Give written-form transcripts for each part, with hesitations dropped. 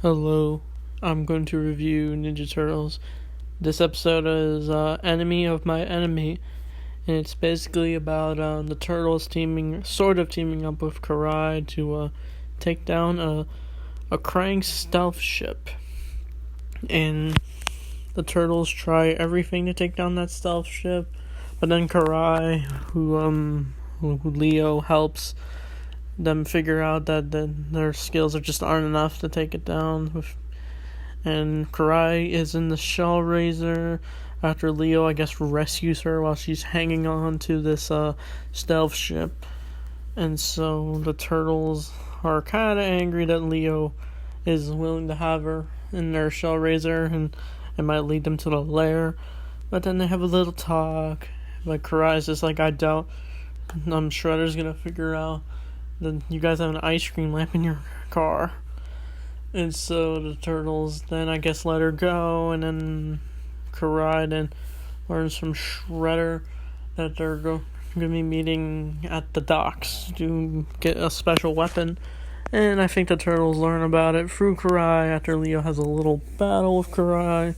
Hello, I'm going to review Ninja Turtles. This episode is Enemy of My Enemy, and it's basically about the Turtles teaming up with Karai to take down a Krang stealth ship. And the Turtles try everything to take down that stealth ship, but then Karai, who Leo helps them figure out that their skills just aren't enough to take it down. And Karai is in the shell raiser after Leo, I guess, rescues her while she's hanging on to this stealth ship. And so the Turtles are kind of angry that Leo is willing to have her in their shell raiser, and it might lead them to the lair. But then they have a little talk. Like, Karai's just like, I doubt Shredder's gonna figure out that you guys have an ice cream lamp in your car. And so the Turtles then, I guess, let her go, and then Karai then learns from Shredder that they're going to be meeting at the docks to get a special weapon. And I think the Turtles learn about it through Karai after Leo has a little battle with Karai.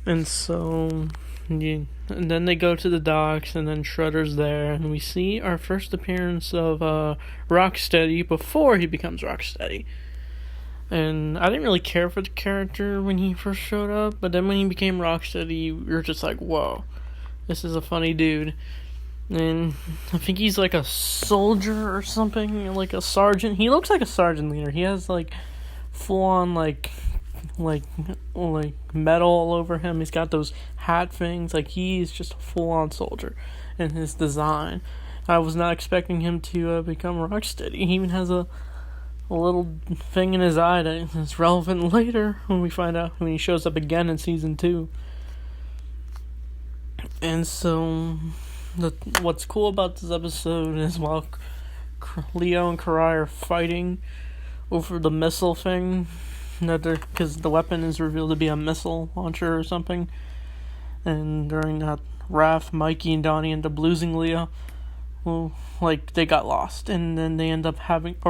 And so, yeah. And then they go to the docks, and then Shredder's there, and we see our first appearance of Rocksteady before he becomes Rocksteady. And I didn't really care for the character when he first showed up, but then when he became Rocksteady, you're just like, whoa, this is a funny dude. And I think he's like a soldier or something, like a sergeant. He looks like a sergeant leader. He has like full on like metal all over him. He's got those hat things. Like, he's just a full on soldier in his design. I was not expecting him to become Rocksteady. He even has a little thing in his eye that is relevant later when we find out when he shows up again in season 2. And so what's cool about this episode is while Leo and Karai are fighting over the missile thing, because the weapon is revealed to be a missile launcher or something, and during that Raph, Mikey, and Donnie end up losing Leo. Well, like, they got lost, and then they end up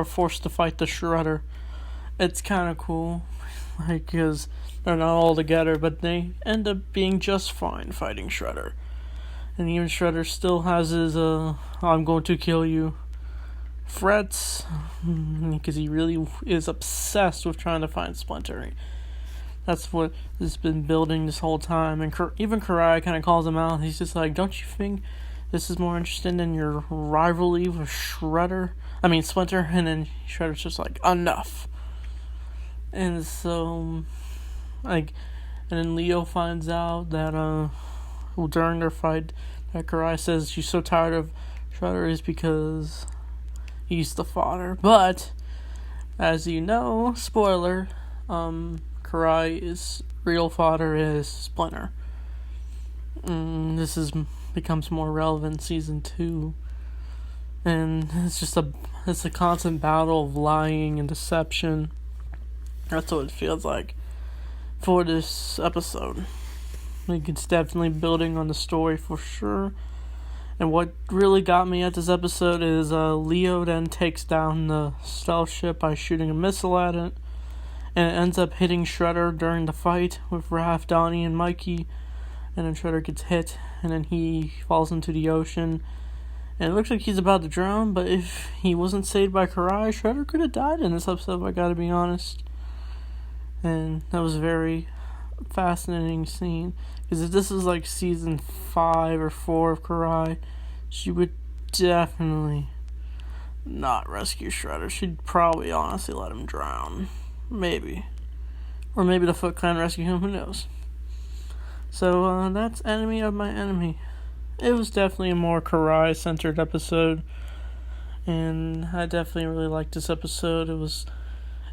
forced to fight the Shredder. It's kind of cool, like, because they're not all together, but they end up being just fine fighting Shredder. And even Shredder still has his, I'm going to kill you threats, because he really is obsessed with trying to find Splinter. That's what has been building this whole time, and even Karai kind of calls him out. He's just like, don't you think this is more interesting than your rivalry with Splinter? And then Shredder's just like, enough. And so, and then Leo finds out that, during their fight, that Karai says she's so tired of Shredder is because he's the father. But, as you know, spoiler, Karai's real father is Splinter. This becomes more relevant in season 2. And it's a constant battle of lying and deception. That's what it feels like for this episode. Like, it's definitely building on the story for sure. And what really got me at this episode is Leo then takes down the stealth ship by shooting a missile at it. And it ends up hitting Shredder during the fight with Raph, Donnie, and Mikey. And then Shredder gets hit, and then he falls into the ocean. And it looks like he's about to drown, but if he wasn't saved by Karai, Shredder could have died in this episode, I gotta be honest. And that was a very fascinating scene. Because if this is like season 5 or 4 of Karai, she would definitely not rescue Shredder. She'd probably honestly let him drown. Maybe. Or maybe the Foot Clan rescue him, who knows. So, that's Enemy of My Enemy. It was definitely a more Karai-centered episode, and I definitely really liked this episode. It was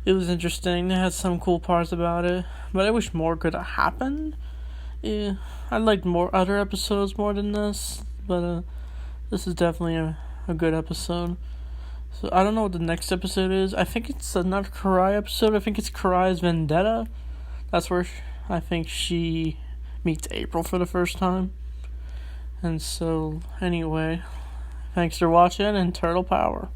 interesting. It had some cool parts about it, but I wish more could have happened. Yeah, I liked more other episodes more than this, but this is definitely a good episode. So I don't know what the next episode is. I think it's another Karai episode. I think it's Karai's Vendetta. That's where I think she meets April for the first time. And so, anyway, thanks for watching, and Turtle Power.